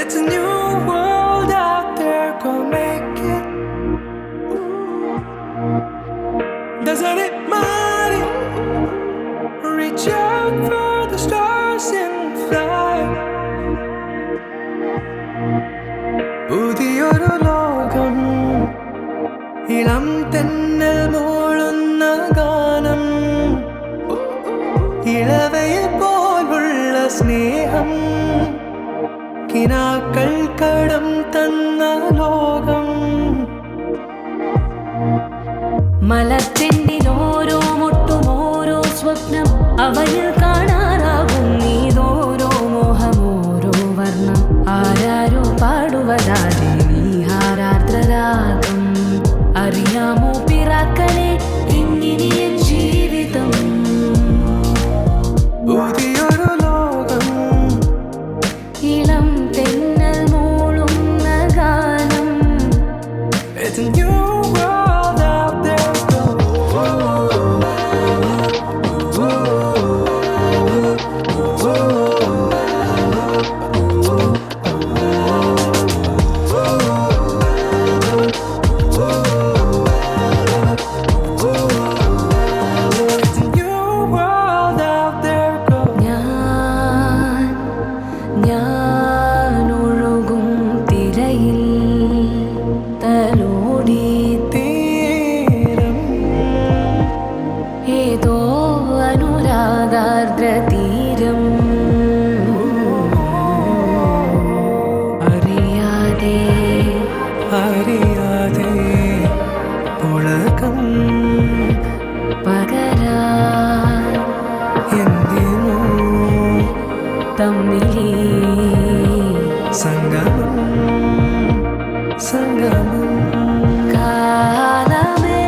It's a new world out there, go make it. Doesn't it matter? Reach out for the stars and fly. പുതിയൊരു ലോകം, ഇളം തെന്നൽ മൂളുന്ന ഗാനം, ഇളവയിൽ പോലുള്ള സ്നേഹം, കിനാക്കൾ കടം തന്ന ലോകം. മലച്ചെണ്ടിൽ ഓരോ മുട്ടും ഓരോ സ്വപ്നം, അവയിൽ കാണാറാകും നീതോരോ മോഹം, ഓരോ വർണ്ണം. ആരാരോ പാടുവതാതെ നീഹാരാർദ്രരാഗം. അറിയാമോ പിറാക്കളെ ഇന്നിനിയൻ ജീവിതം? പുതിയൊരു ലോകം, ഇളം തെന്നൽ മൂളുന്ന ഗാനം. it's a new world out there, go. It's a new world out there, go. ഞാൻ ഒഴുകും തിരയിൽ തലോടി തീരം ഏതോ അനുരാഗാർദ്ര തീരം. അറിയാതെ അറിയാതെ പുളകം പകരാൻ എന്തിനോ തമ്മിലേ സംഗമം സംഗമം. കാലമേ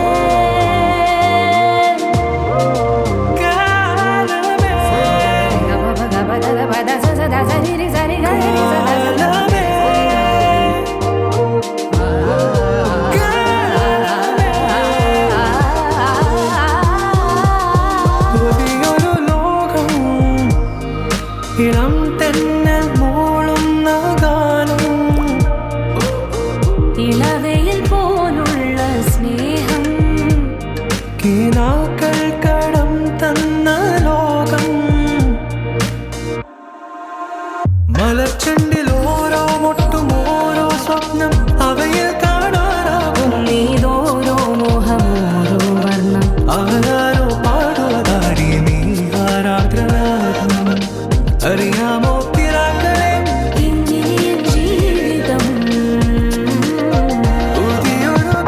കാലമേ പുതിയൊരു ലോകം, ഇളം തെന്നൽ മൂളുന്ന ഗാനം, ഇളവയിൽ പോലുള്ള സ്നേഹം, കിനാക്കൾ കടം തന്ന ലോകം. മലർച്ചെണ്ടിൽ ഓരോ മുട്ടും ഓരോ സ്വപ്നം, അവയിൽ കാണാറാകും നീതോരോ മോഹം, ഓരോ വർണ്ണം. ആരാരോ പാടുവതാടി നീ ആരാധനാകും. അറിയാമോ പിറാക്കളെ ഇന്നിനിയൻ ജീവിതം? പുതിയൊരു